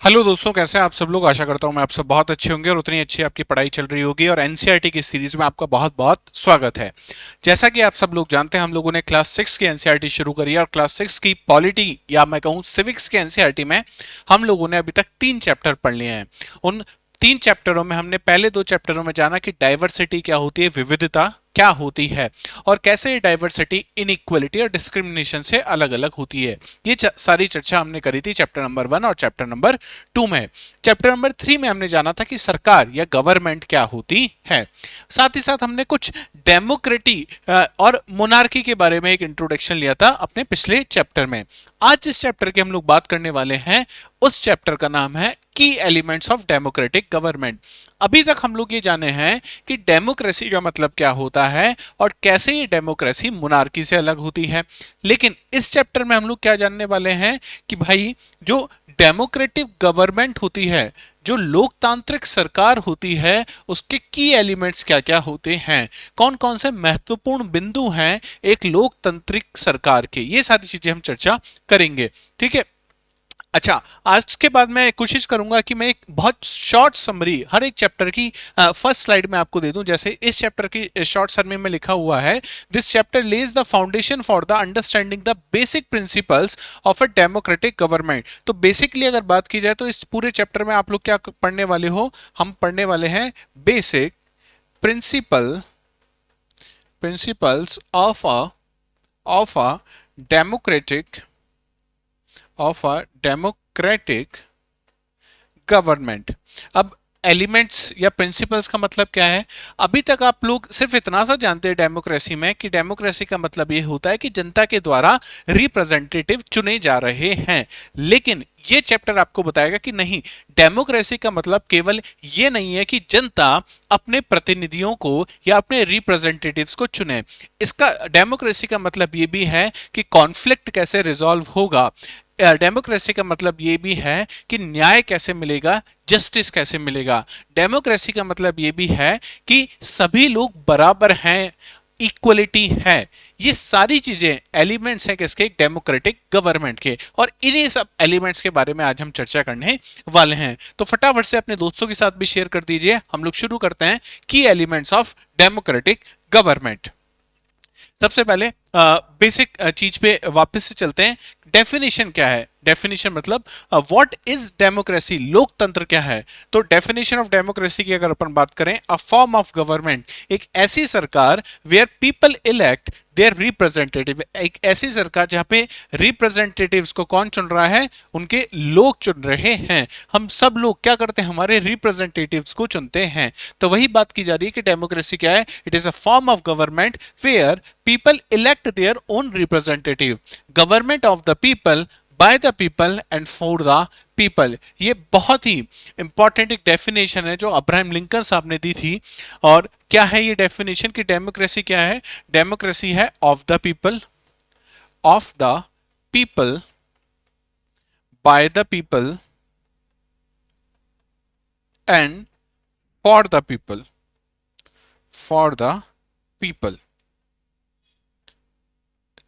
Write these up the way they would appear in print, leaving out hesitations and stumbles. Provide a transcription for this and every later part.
Hello दोस्तों, कैसे हैं आप सब लोग। आशा करता हूं मैं आप सब बहुत अच्छे होंगे और उतनी अच्छी आपकी पढ़ाई चल रही होगी। और एनसीईआरटी की सीरीज में आपका बहुत बहुत स्वागत है। जैसा कि आप सब लोग जानते हैं, हम लोगों ने क्लास 6 की एनसीईआरटी शुरू करी है और क्लास 6 की पॉलिटी या मैं कहूं सिविक्स के एनसीईआरटी में हम लोगों ने अभी तक 3 चैप्टर पढ़ लिए हैं। उन 3 चैप्टरों में हमने पहले 2 चैप्टरों में जाना कि डाइवर्सिटी क्या होती है, विविधता क्या होती है, और कैसे ये डाइवर्सिटी इनइक्वलिटी और डिस्क्रिमिनेशन से अलग अलग होती है। ये सारी चर्चा हमने करी थी चैप्टर नंबर 1 और चैप्टर नंबर 2 में। चैप्टर नंबर 3 में हमने जाना था कि सरकार या गवर्नमेंट क्या होती है। साथ ही साथ हमने कुछ डेमोक्रेटी और मोनार्की के बारे में एक इंट्रोडक्शन लिया था अपने पिछले चैप्टर में। आज जिस चैप्टर की हम लोग बात करने वाले हैं उस चैप्टर का नाम है की एलिमेंट्स ऑफ डेमोक्रेटिक गवर्नमेंट। अभी तक हम लोग ये जाने हैं कि डेमोक्रेसी का मतलब क्या होता है और कैसे ये डेमोक्रेसी मोनार्की से अलग होती है। लेकिन इस चैप्टर में हम लोग क्या जानने वाले हैं कि भाई जो डेमोक्रेटिक गवर्नमेंट होती है, जो लोकतांत्रिक सरकार होती है, उसके की एलिमेंट्स क्या क्या होते हैं, कौन कौन से महत्वपूर्ण बिंदु हैं एक लोकतांत्रिक सरकार के, ये सारी चीजें हम चर्चा करेंगे। ठीक है। अच्छा, आज के बाद मैं कोशिश करूंगा कि मैं एक बहुत शॉर्ट समरी हर एक चैप्टर की फर्स्ट स्लाइड में आपको दे दूं। जैसे इस चैप्टर की शॉर्ट समरी में लिखा हुआ है, this chapter Lay's the foundation for the understanding the basic principles of a democratic government. तो बेसिकली अगर बात की जाए तो इस पूरे चैप्टर में आप लोग क्या पढ़ने वाले हो, हम पढ़ने वाले हैं basic principles of a democratic government. अब एलिमेंट्स या प्रिंसिपल्स का मतलब क्या है। अभी तक आप लोग सिर्फ इतना सा जानते हैं डेमोक्रेसी में कि डेमोक्रेसी का मतलब ये होता है कि जनता के द्वारा रिप्रेजेंटेटिव चुने जा रहे हैं। लेकिन ये चैप्टर आपको बताएगा कि नहीं, डेमोक्रेसी का मतलब केवल ये नहीं है कि जनता अपने प्रतिनिधियों को या अपने रिप्रेजेंटेटिव्स को चुने। इसका डेमोक्रेसी का मतलब ये भी है कि कॉन्फ्लिक्ट कैसे रिजॉल्व होगा। डेमोक्रेसी का मतलब ये भी है कि न्याय कैसे मिलेगा, जस्टिस कैसे मिलेगा। डेमोक्रेसी का मतलब ये भी है कि सभी लोग बराबर हैं, इक्वलिटी है। ये सारी चीजें एलिमेंट्स हैं किसके, डेमोक्रेटिक गवर्नमेंट के। और इन्हीं सब एलिमेंट्स के बारे में आज हम चर्चा करने वाले हैं। तो फटाफट से अपने दोस्तों के साथ भी शेयर कर दीजिए। हम लोग शुरू करते हैं की एलिमेंट्स ऑफ डेमोक्रेटिक गवर्नमेंट। सबसे पहले बेसिक चीज पे वापस से चलते हैं। डेफिनेशन क्या है, डेफिनेशन मतलब व्हाट इज डेमोक्रेसी, लोकतंत्र क्या है। तो डेफिनेशन ऑफ डेमोक्रेसी की अगर अपन बात करें, अ फॉर्म ऑफ गवर्नमेंट, एक ऐसी सरकार where people elect their representative, एक ऐसी सरकार जहां पे रिप्रेजेंटेटिव्स को कौन चुन रहा है, उनके लोग चुन रहे हैं। हम सब लोग क्या करते हैं, हमारे रिप्रेजेंटेटिव्स को चुनते हैं। तो वही बात की जा रही है कि डेमोक्रेसी क्या है, it is a form of government where people elect their own representative, government of the people, by the people and for the people. ये बहुत ही इंपॉर्टेंट एक डेफिनेशन है जो अब्राहम लिंकन साहब ने दी थी। और क्या है ये डेफिनेशन कि डेमोक्रेसी क्या है, डेमोक्रेसी है of the people by the people and for the people.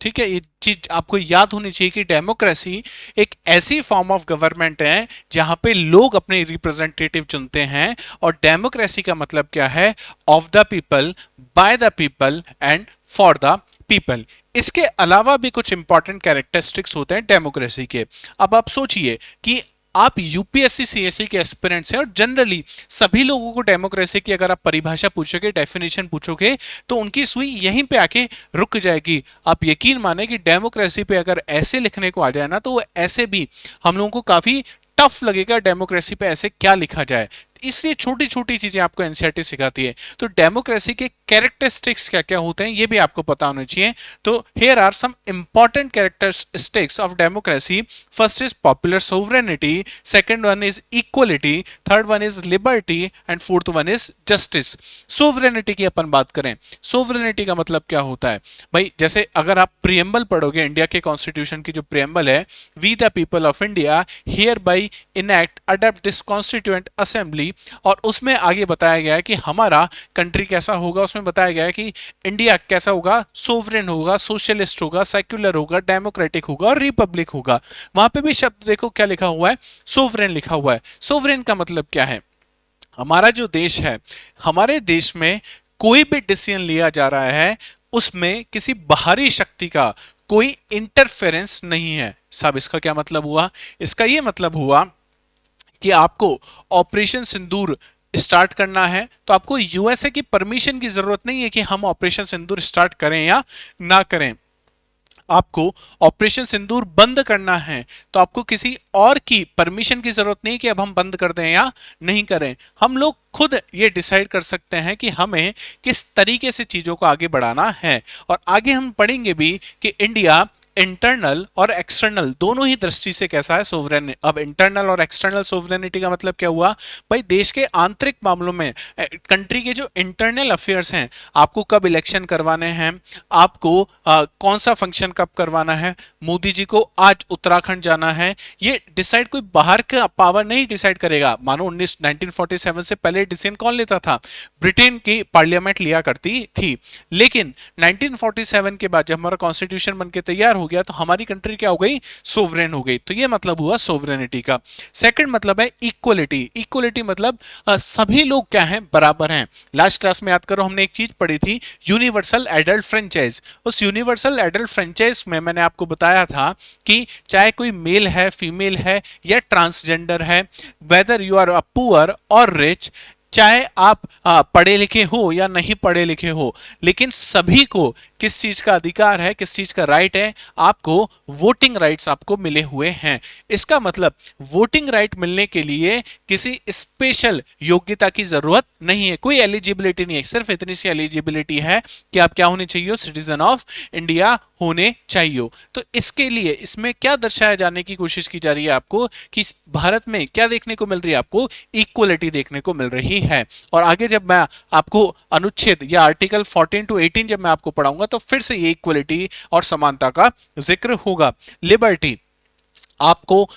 ठीक है, ये चीज आपको याद होनी चाहिए कि डेमोक्रेसी एक ऐसी फॉर्म ऑफ गवर्नमेंट है जहां पे लोग अपने रिप्रेजेंटेटिव चुनते हैं। और डेमोक्रेसी का मतलब क्या है, of the people, by the people and for the people. इसके अलावा भी कुछ इंपॉर्टेंट कैरेक्टरिस्टिक्स होते हैं डेमोक्रेसी के। अब आप सोचिए कि आप यूपीएससी सीएससी के एस्पिरेंट्स हैं और जनरली सभी लोगों को डेमोक्रेसी की अगर आप परिभाषा पूछोगे, डेफिनेशन पूछोगे, तो उनकी सुई यहीं पे आके रुक जाएगी। आप यकीन माने कि डेमोक्रेसी पे अगर ऐसे लिखने को आ जाए ना, तो वो ऐसे भी हम लोगों को काफी टफ लगेगा डेमोक्रेसी पे ऐसे क्या लिखा जाए। इसलिए छोटी छोटी चीजें आपको एनसीईआरटी सिखाती है। तो डेमोक्रेसी के कैरेक्टरिस्टिक्स क्या क्या होते हैं ये भी आपको पता होना चाहिए। तो here are some important characteristics of democracy. First is popular sovereignty, second one is equality, third one is liberty and fourth one is justice. Sovereignty की अपन बात करें, सोवरेनिटी का मतलब क्या होता है भाई, जैसे अगर आप प्रियम्बल पढ़ोगे, इंडिया के कॉन्स्टिट्यूशन की जो प्रियम्बल है, we the people of India hereby enact adopt this constituent assembly हुई और उसमें आगे बताया गया है कि हमारा कंट्री कैसा होगा। उसमें बताया गया है कि इंडिया कैसा होगा, सोवरेन होगा, सोशलिस्ट होगा, सेक्युलर होगा, डेमोक्रेटिक होगा और रिपब्लिक होगा। वहां पे भी शब्द देखो क्या लिखा हुआ है, सोवरेन लिखा हुआ है। सोवरेन का मतलब क्या है, हमारा जो देश है, हमारे देश में कोई भी डिसीजन लिया जा रहा है उसमें किसी बाहरी शक्ति का कोई इंटरफेरेंस नहीं है। साहब इसका क्या मतलब हुआ, इसका ये मतलब हुआ कि आपको ऑपरेशन सिंदूर स्टार्ट करना है तो आपको यूएसए की परमिशन की जरूरत नहीं है कि हम ऑपरेशन सिंदूर स्टार्ट करें या ना करें। आपको ऑपरेशन सिंदूर बंद करना है तो आपको किसी और की परमिशन की जरूरत नहीं कि अब हम बंद कर दें या नहीं करें। हम लोग खुद ये डिसाइड कर सकते हैं कि हमें किस तरीके से चीजों को आगे बढ़ाना है। और आगे हम पढ़ेंगे भी कि इंडिया इंटरनल और एक्सटर्नल दोनों ही दृष्टि से कैसा है, सोवरेन। अब इंटरनल और एक्सटर्नल सोवरेनिटी का मतलब क्या हुआ भाई, देश के आंतरिक मामलों में, कंट्री के जो इंटरनल अफेयर्स हैं, आपको कब इलेक्शन करवाने हैं, आपको कौन सा फंक्शन कब करवाना है, मोदी जी को आज उत्तराखंड जाना है, ये डिसाइड कोई बाहर का पावर नहीं डिसाइड करेगा। मानो 1947 से पहले डिसीजन कौन लेता था, ब्रिटेन की पार्लियामेंट लिया करती थी। लेकिन 1947 के बाद जब हमारा कॉन्स्टिट्यूशन बनके तैयार हो गया तो हमारी कंट्री क्या हो गई, सोवरेन हो गई। तो ये मतलब हुआ सोवरेनिटी का। सेकंड मतलब है इक्वलिटी। इक्वलिटी मतलब सभी लोग क्या हैं, बराबर हैं। लास्ट क्लास में याद करो हमने एक चीज पढ़ी थी, यूनिवर्सल एडल्ट फ्रेंचाइज। उस यूनिवर्सल एडल्ट फ्रेंचाइज में मैंने आपको बताया था कि चाहे कोई मेल है, फीमेल है या ट्रांसजेंडर है, whether you are a poor और रिच, चाहे आप पढ़े लिखे हो या नहीं पढ़े लिखे हो, लेकिन सभी को किस चीज का अधिकार है, किस चीज का राइट है, आपको वोटिंग राइट्स आपको मिले हुए हैं। इसका मतलब वोटिंग राइट मिलने के लिए किसी स्पेशल योग्यता की जरूरत नहीं है, कोई एलिजिबिलिटी नहीं है, सिर्फ इतनी सी एलिजिबिलिटी है कि आप क्या होने चाहिए, सिटीजन ऑफ इंडिया होने चाहिए। तो इसके लिए इसमें क्या दर्शाया जाने की कोशिश की जा रही है आपको कि भारत में क्या देखने को मिल रही है, आपको इक्वलिटी देखने को मिल रही है। और आगे जब मैं आपको अनुच्छेद या आर्टिकल 14 टू 18 जब मैं आपको पढ़ाऊंगा तो फिर से ये इक्वलिटी और समानता का जिक्र होगा। लिबर्टी, आपको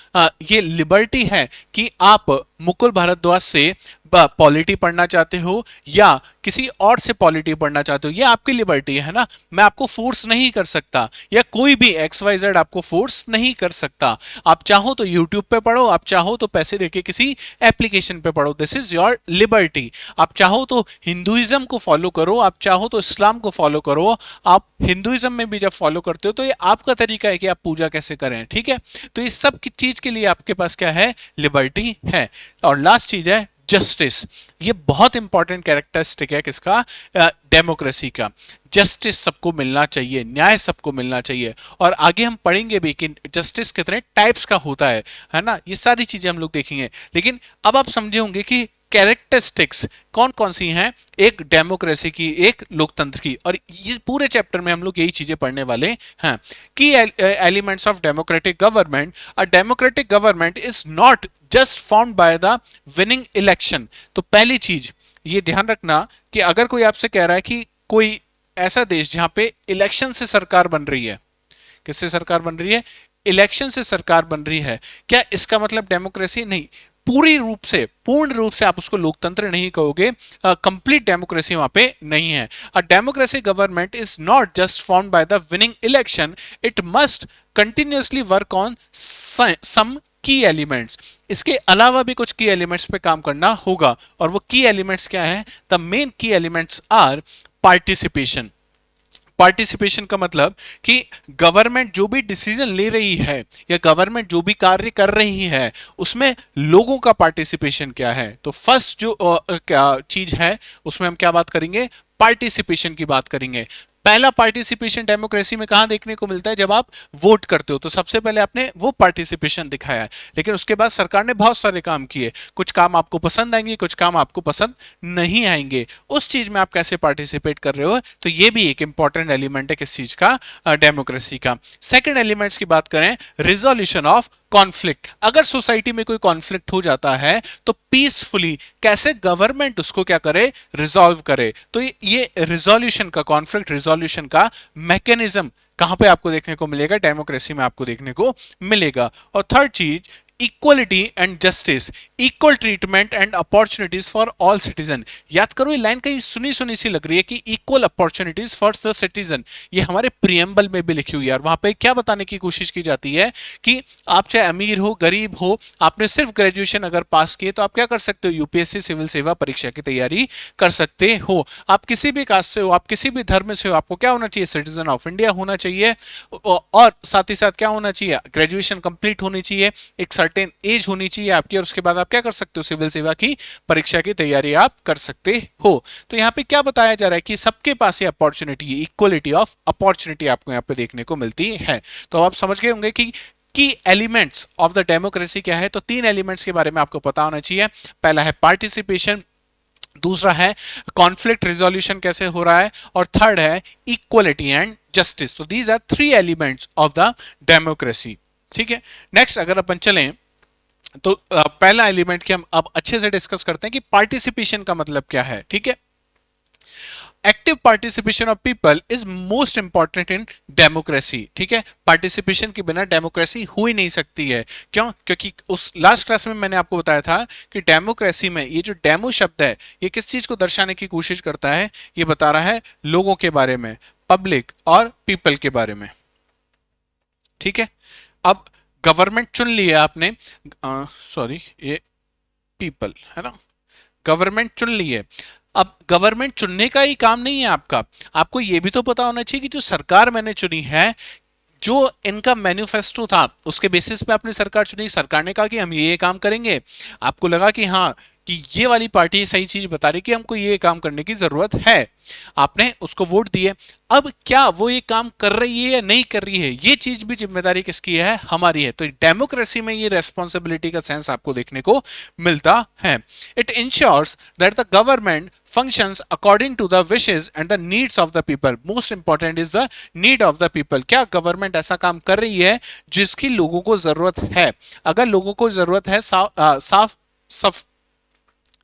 ये लिबर्टी है कि आप मुकुल भारद्वाज से पॉलिटी पढ़ना चाहते हो या किसी और से पॉलिटी पढ़ना चाहते हो, ये आपकी लिबर्टी है ना। मैं आपको फोर्स नहीं कर सकता, या कोई भी XYZ आपको फोर्स नहीं कर सकता। आप चाहो तो यूट्यूब पे पढ़ो, आप चाहो तो पैसे देके किसी एप्लीकेशन पे पढ़ो, दिस इज योर लिबर्टी। आप चाहो तो हिंदुइज्म को फॉलो करो, आप चाहो तो इस्लाम को फॉलो करो। आप हिंदुइज्म में भी जब फॉलो करते हो तो ये आपका तरीका है कि आप पूजा कैसे करें, ठीक है। तो इस सब की चीज के लिए आपके पास क्या है, लिबर्टी है। और लास्ट चीज है जस्टिस। ये बहुत इंपॉर्टेंट कैरेक्टरिस्टिक है किसका, डेमोक्रेसी का। जस्टिस सबको मिलना चाहिए, न्याय सबको मिलना चाहिए। और आगे हम पढ़ेंगे भी कि जस्टिस कितने टाइप्स का होता है ना, ये सारी चीजें हम लोग देखेंगे। लेकिन अब आप समझे होंगे कि कैरेक्टरिस्टिक्स कौन कौन सी हैं, एक डेमोक्रेसी की, एक लोकतंत्र की। और ये पूरे चैप्टर में हम लोग यही चीजें पढ़ने वाले हैं। की elements of democratic government, a democratic government is not just formed by the winning election. तो पहली चीज ये ध्यान रखना कि अगर कोई आपसे कह रहा है कि कोई ऐसा देश जहां पे इलेक्शन से सरकार बन रही है, किससे सरकार बन रही है, इलेक्शन से सरकार बन रही है, क्या इसका मतलब डेमोक्रेसी? नहीं, पूरी रूप से, पूर्ण रूप से आप उसको लोकतंत्र नहीं कहोगे, कंप्लीट डेमोक्रेसी वहां पे नहीं है। A democracy government is not just formed by the winning election, it must continuously work on some key elements. इसके अलावा भी कुछ की एलिमेंट्स पे काम करना होगा। और वो की एलिमेंट्स क्या है, द मेन की एलिमेंट्स आर पार्टिसिपेशन। पार्टिसिपेशन का मतलब कि गवर्नमेंट जो भी डिसीजन ले रही है या गवर्नमेंट जो भी कार्य कर रही है उसमें लोगों का पार्टिसिपेशन क्या है। तो फर्स्ट जो चीज है उसमें हम क्या बात करेंगे, पार्टिसिपेशन की बात करेंगे। पहला पार्टिसिपेशन डेमोक्रेसी में कहां देखने को मिलता है, जब आप वोट करते हो। तो सबसे पहले आपने वो पार्टिसिपेशन दिखाया है, लेकिन उसके बाद सरकार ने बहुत सारे काम किए। कुछ काम आपको पसंद आएंगे, कुछ काम आपको पसंद नहीं आएंगे। उस चीज में आप कैसे पार्टिसिपेट कर रहे हो, तो ये भी एक इंपॉर्टेंट एलिमेंट है किस चीज का, डेमोक्रेसी का। सेकेंड एलिमेंट्स की बात करें, रिजोल्यूशन ऑफ कॉन्फ्लिक्ट। अगर सोसाइटी में कोई कॉन्फ्लिक्ट हो जाता है तो पीसफुली कैसे गवर्नमेंट उसको क्या करे, रिजॉल्व करे। तो ये रिजोल्यूशन का, कॉन्फ्लिक्ट रिजोल्यूशन का मैकेनिज्म कहां पे आपको देखने को मिलेगा, डेमोक्रेसी में आपको देखने को मिलेगा। और थर्ड चीज, equality and justice, equal treatment and opportunities for all citizen. याद करो ये लाइन कहीं सुनी सुनी सी लग रही है कि equal opportunities for the citizen, ये हमारे प्रियम्बल में भी लिखी हुई है। और वहां पे क्या बताने की कोशिश की जाती है कि आप चाहे अमीर हो गरीब हो, आपने सिर्फ ग्रेजुएशन अगर पास किए तो आप क्या कर सकते हो, यूपीएससी सिविल सेवा परीक्षा की तैयारी कर सकते हो। आप किसी भी कास्ट से हो, आप किसी भी धर्म से हो, आपको क्या होना चाहिए, सिटीजन ऑफ इंडिया होना चाहिए। और साथ ही साथ क्या होना चाहिए, ग्रेजुएशन कंप्लीट होनी चाहिए, एक सर्टेन एज होनी चाहिए आपकी, और उसके बाद आप क्या कर सकते हो, सिविल सेवा की परीक्षा की तैयारी आप कर सकते हो। तो यहाँ पे क्या बताया जा रहा है कि सबके पास ये अपॉर्चुनिटी, इक्वलिटी ऑफ अपॉर्चुनिटी आपको यहाँ पे देखने को मिलती है। तो आप समझ गए होंगे कि एलिमेंट्स ऑफ द डेमोक्रेसी क्या है। तो तीन एलिमेंट्स के बारे में आपको पता होना चाहिए। पहला है पार्टिसिपेशन, दूसरा है कॉन्फ्लिक्ट रिजोल्यूशन कैसे हो रहा है, और थर्ड है इक्वलिटी एंड जस्टिस। तो these are three elements of the democracy. ठीक है, नेक्स्ट अगर अपन चलें तो पहला एलिमेंट की हम अब अच्छे से डिस्कस करते हैं कि पार्टिसिपेशन का मतलब क्या है। ठीक है, active participation of people is most important in democracy. ठीक है, पार्टिसिपेशन के बिना डेमोक्रेसी हो ही नहीं सकती है। क्यों? क्योंकि उस लास्ट क्लास में मैंने आपको बताया था कि डेमोक्रेसी में ये जो डेमो शब्द है ये किस चीज को दर्शाने की कोशिश करता है, ये बता रहा है लोगों के बारे में, पब्लिक और पीपल के बारे में। ठीक है, अब गवर्नमेंट चुन लिया आपने, सॉरी ये पीपल है ना, गवर्नमेंट चुन ली है। अब गवर्नमेंट चुनने का ही काम नहीं है आपका, आपको यह भी तो पता होना चाहिए कि जो सरकार मैंने चुनी है, जो इनका मैनिफेस्टो था उसके बेसिस पे आपने सरकार चुनी, सरकार ने कहा कि हम ये काम करेंगे, आपको लगा कि हाँ कि ये वाली पार्टी सही चीज बता रही कि हमको ये काम करने की जरूरत है, आपने उसको वोट दिए। अब क्या वो ये काम कर रही है या नहीं कर रही है, ये चीज भी जिम्मेदारी किसकी है, हमारी है। तो डेमोक्रेसी में ये रेस्पॉन्सिबिलिटी का सेंस आपको देखने को मिलता है। It ensures that the government functions according to the wishes and the needs of the people. Most important is the need of the people. क्या गवर्नमेंट ऐसा काम कर रही है जिसकी लोगों को जरूरत है? अगर लोगों को जरूरत है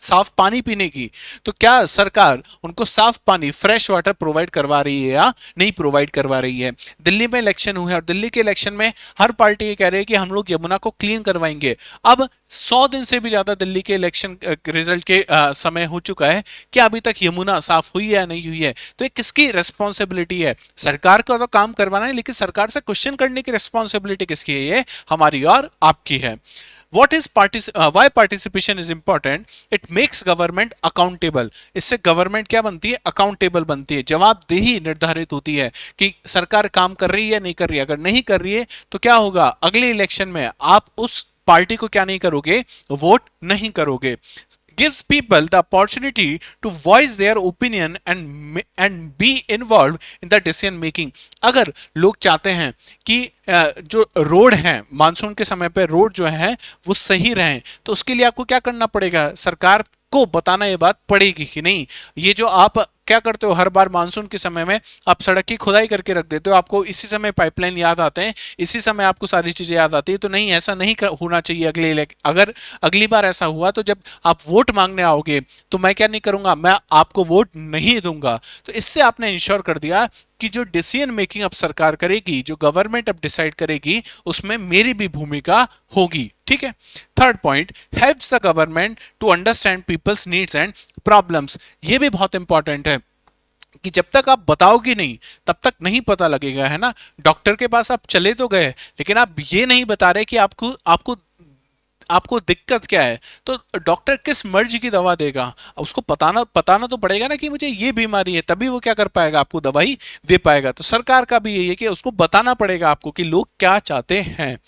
साफ पानी पीने की, तो क्या सरकार उनको साफ पानी, फ्रेश वाटर प्रोवाइड करवा रही है या नहीं प्रोवाइड करवा रही है? दिल्ली में इलेक्शन हुए और दिल्ली के इलेक्शन में हर पार्टी ये कह रही है कि हम लोग यमुना को क्लीन करवाएंगे। अब 100 दिन से भी ज्यादा दिल्ली के इलेक्शन रिजल्ट के समय हो चुका है, क्या अभी तक यमुना साफ हुई है या नहीं हुई है? तो ये किसकी रेस्पॉन्सिबिलिटी है? सरकार का तो काम करवाना है, लेकिन सरकार से क्वेश्चन करने की रेस्पॉन्सिबिलिटी किसकी है? ये हमारी और आपकी है। What is why participation is important? It makes government accountable. इससे गवर्नमेंट क्या बनती है? अकाउंटेबल बनती है, जवाबदेही निर्धारित होती है कि सरकार काम कर रही है नहीं कर रही है। अगर नहीं कर रही है तो क्या होगा, अगले इलेक्शन में आप उस पार्टी को क्या नहीं करोगे, वोट नहीं करोगे। gives people the opportunity to voice their opinion and be involved in the decision making. अगर लोग चाहते हैं कि जो रोड है, मानसून के समय पे रोड जो है वो सही रहे, तो उसके लिए आपको क्या करना पड़ेगा, सरकार को बताना ये बात पड़ेगी कि नहीं। ये जो आप क्या करते हो, हर बार मानसून के समय में आप सड़क की खुदाई करके रख देते हो, आपको इसी समय पाइपलाइन याद आते हैं, इसी समय आपको सारी चीजें याद आती है। तो नहीं, ऐसा नहीं होना चाहिए। अगर अगली बार ऐसा हुआ तो जब आप वोट मांगने आओगे तो मैं क्या नहीं करूंगा, मैं आपको वोट नहीं दूंगा। तो इससे आपने इंश्योर कर दिया कि जो डिसीजन मेकिंग अब सरकार करेगी, जो गवर्नमेंट अब डिसाइड करेगी, उसमें मेरी भी भूमिका होगी। ठीक है, third point, helps the government to understand people's needs and problems. ये भी बहुत इंपॉर्टेंट है कि जब तक आप बताओगे नहीं तब तक नहीं पता लगेगा, है ना। डॉक्टर के पास आप चले तो गए, लेकिन आप ये नहीं बता रहे कि आपको आपको आपको दिक्कत क्या है, तो डॉक्टर किस मर्ज की दवा देगा, उसको बताना तो पड़ेगा ना कि मुझे ये बीमारी है, तभी वो क्या कर पाएगा, आपको दवाई दे पाएगा। तो सरकार का भी यही है कि उसको बताना पड़ेगा आपको कि लोग क्या चाहते हैं,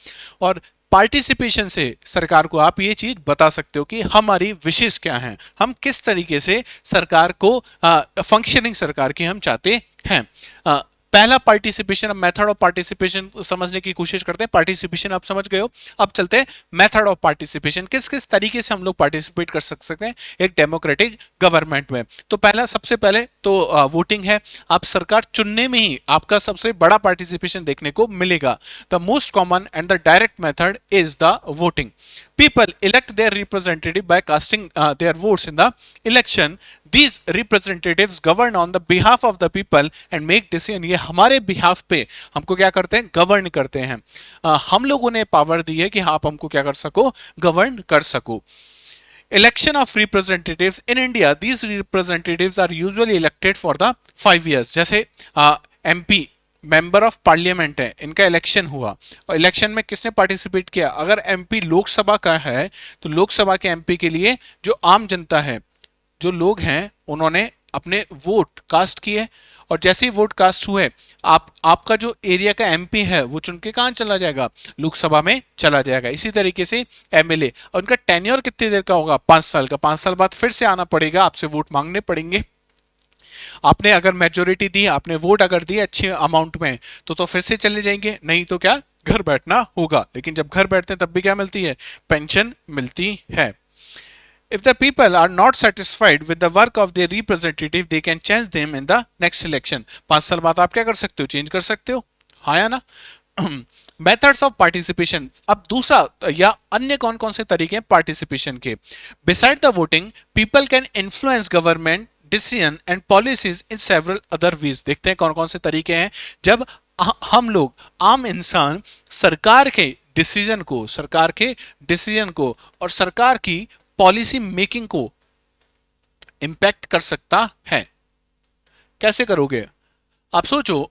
और पार्टिसिपेशन से सरकार को आप ये चीज बता सकते हो कि हमारी विशेष क्या हैं, हम किस तरीके से सरकार को फंक्शनिंग सरकार की हम चाहते हैं। पहला पार्टिसिपेशन, अब मेथड ऑफ पार्टिसिपेशन समझने की कोशिश करते हैं। पार्टिसिपेशन आप समझ गए हो, अब चलते हैं मेथड ऑफ पार्टिसिपेशन, किस किस तरीके से हम लोग पार्टिसिपेट कर सकते हैं एक डेमोक्रेटिक गवर्नमेंट में। तो सबसे पहले तो वोटिंग है। आप सरकार चुनने में ही आपका सबसे बड़ा पार्टिसिपेशन देखने को मिलेगा। The most common and the direct method is the voting. People elect their representative by casting their votes in the election. These representatives govern on the behalf of the people and make decision, ये हमारे behalf पे हमको क्या करते हैं, govern करते हैं। हम लोगों ने पावर दी है कि आप हमको क्या कर सको, गवर्न कर सको। Election of representatives in India, these representatives are usually elected for the 5 years। जैसे MP मेंबर ऑफ पार्लियामेंट है, इनका इलेक्शन हुआ और इलेक्शन में किसने पार्टिसिपेट किया, अगर एमपी लोकसभा का है तो लोकसभा के एमपी के लिए जो आम जनता है, जो लोग हैं, उन्होंने अपने वोट कास्ट किए और जैसे ही वोट कास्ट हुए आपका जो एरिया का एमपी है वो चुन के कहां चला जाएगा, लोकसभा में चला जाएगा। इसी तरीके से एमएलए, और उनका टेन्योर कितनी देर का होगा, 5 साल का। 5 साल बाद फिर से आना पड़ेगा, आपसे वोट मांगने पड़ेंगे। आपने अगर मेजोरिटी दी, आपने वोट अगर दिए अच्छे अमाउंट में तो फिर से चले जाएंगे, नहीं तो क्या, घर बैठना होगा। लेकिन जब घर बैठते हैं तब भी क्या मिलती है, पेंशन मिलती है। If the people are not satisfied with the work of their representative, they can change them in the next election। 5 साल बाद आप क्या कर सकते हो, चेंज कर सकते हो, हाँ या ना। मेथड्स ऑफ पार्टिसिपेशन, अब दूसरा या अन्य कौन कौन से तरीके हैं पार्टिसिपेशन के। Beside the voting people can influence government decision and policies in several other वीज। देखते हैं कौन कौन से तरीके हैं जब हम लोग, आम इंसान सरकार के डिसीजन को, और सरकार की पॉलिसी मेकिंग को इंपैक्ट कर सकता है। कैसे करोगे, आप सोचो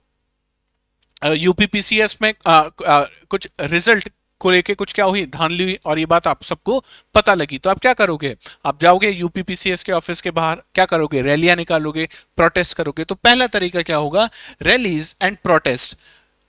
यूपीपीसीएस में कुछ रिजल्ट को लेके कुछ क्या हुई, धांधली हुई और ये बात आप सबको पता लगी, तो आप क्या करोगे, आप जाओगे यूपीपीसीएस के ऑफिस के बाहर, क्या करोगे, रैलियां निकालोगे, प्रोटेस्ट करोगे। तो पहला तरीका क्या होगा, रैलीज एंड प्रोटेस्ट।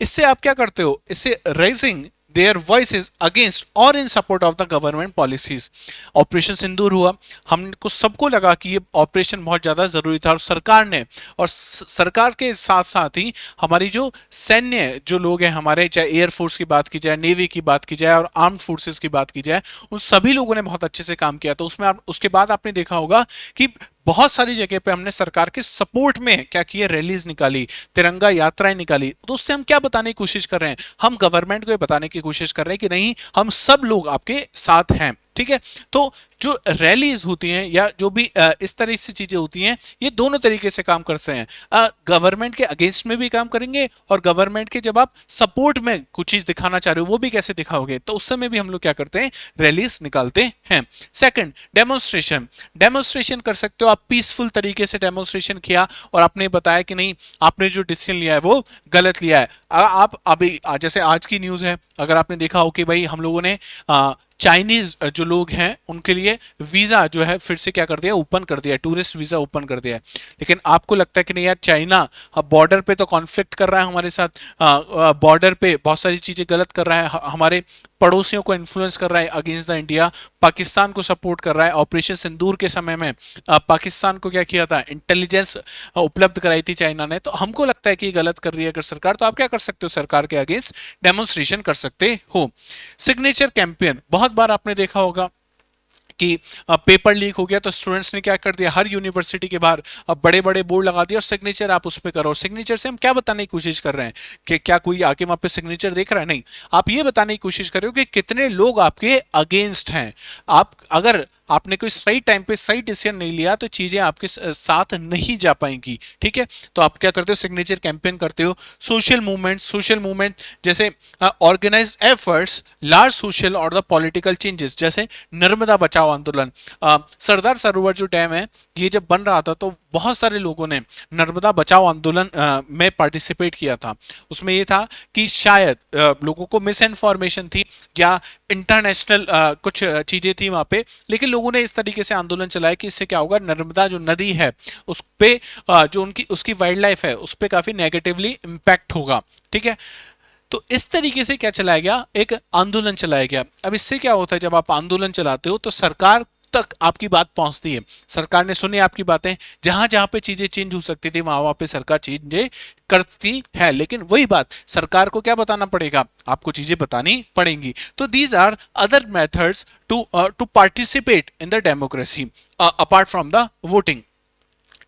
इससे आप क्या करते हो, इससे rising their voices against or in support of the government policies। Operation Sindoor हुआ, हमको सबको लगा कि ये ऑपरेशन बहुत ज्यादा जरूरी था और सरकार ने, और सरकार के साथ साथ ही हमारी जो सैन्य जो लोग हैं हमारे, चाहे एयरफोर्स की बात की जाए, नेवी की बात की जाए और आर्म फोर्सेस की बात की जाए, उन सभी लोगों ने बहुत अच्छे से काम किया। तो उसमें उसके बाद आपने देखा होगा कि बहुत सारी जगह पे हमने सरकार के सपोर्ट में क्या किया, रैलीज निकाली, तिरंगा यात्राएं निकाली। तो उससे हम क्या बताने की कोशिश कर रहे हैं, हम गवर्नमेंट को ये बताने की कोशिश कर रहे हैं कि नहीं, हम सब लोग आपके साथ हैं, ठीक है। तो जो रैलीज होती हैं या जो भी इस तरह से चीजें होती हैं, ये दोनों तरीके से काम करते हैं। गवर्नमेंट के अगेंस्ट में भी काम करेंगे और गवर्नमेंट के जब आप सपोर्ट में कुछ चीज दिखाना चाह रहे हो वो भी कैसे दिखाओगे, तो उस समय भी हम लोग क्या करते हैं, रैलीज निकालते हैं। Second, demonstration. डेमोन्स्ट्रेशन कर सकते हो आप, पीसफुल तरीके से डेमोन्स्ट्रेशन किया और आपने बताया कि नहीं, आपने जो डिसीजन लिया है वो गलत लिया है। आप अभी जैसे आज की न्यूज है, अगर आपने देखा हो कि भाई हम लोगों ने चाइनीज जो लोग हैं उनके लिए वीजा जो है फिर से क्या कर दिया, ओपन कर दिया, टूरिस्ट वीजा ओपन कर दिया है। लेकिन आपको लगता है कि नहीं यार, चाइना बॉर्डर पे तो कॉन्फ्लिक्ट कर रहा है हमारे साथ, बॉर्डर पे बहुत सारी चीजें गलत कर रहा है, हमारे पड़ोसियों को इन्फ्लुएंस कर रहा है अगेंस्ट द इंडिया, पाकिस्तान को सपोर्ट कर रहा है। ऑपरेशन सिंदूर के समय में पाकिस्तान को क्या किया था, इंटेलिजेंस उपलब्ध कराई थी चाइना ने। तो हमको लगता है कि गलत कर रही है अगर सरकार, तो आप क्या कर सकते हो, सरकार के अगेंस्ट डेमोन्स्ट्रेशन कर सकते हो। सिग्नेचर कैंपेन, बहुत बार आपने देखा होगा कि पेपर लीक हो गया तो स्टूडेंट्स ने क्या कर दिया, हर यूनिवर्सिटी के बाहर बड़े बड़े बोर्ड लगा दिया और सिग्नेचर आप उस पर करो। सिग्नेचर से हम क्या बताने की कोशिश कर रहे हैं कि क्या कोई आके वहां पे सिग्नेचर देख रहा है, नहीं, आप ये बताने की कोशिश कर रहे हो कि कितने लोग आपके अगेंस्ट हैं। आप अगर आपने कोई सही टाइम पे सही डिसीजन नहीं लिया तो चीजें आपके साथ नहीं जा पाएंगी, ठीक है। तो आप क्या करते हो, सिग्नेचर कैंपेन करते हो। सोशल मूवमेंट जैसे ऑर्गेनाइज्ड एफर्ट्स, लार्ज सोशल और द पॉलिटिकल चेंजेस, जैसे नर्मदा बचाओ आंदोलन। सरदार सरोवर जो डैम है ये जब बन रहा था तो बहुत सारे लोगों ने नर्मदा बचाओ आंदोलन में पार्टिसिपेट किया था। उसमें ये था कि शायद लोगों को मिस इन्फॉर्मेशन थी या इंटरनेशनल कुछ चीजें थी वहां पे, लेकिन लोगों ने इस तरीके से आंदोलन चलाया कि इससे क्या होगा, नर्मदा जो नदी है उस पे जो उसकी वाइल्ड लाइफ है उस पे काफी नेगेटिवली इंपैक्ट होगा, ठीक है। तो इस तरीके से क्या चलाया गया, एक आंदोलन चलाया गया। अब इससे क्या होता है, जब आप आंदोलन चलाते हो तो सरकार तक आपकी बात पहुंचती है, सरकार ने सुनी आपकी बातें, जहां जहां पे चीजें चेंज हो सकती थी वहां वहां पे सरकार चीजें करती है। लेकिन वही बात, सरकार को क्या बताना पड़ेगा, आपको चीजें बतानी पड़ेंगी। तो these are other methods to participate in the democracy apart from the voting.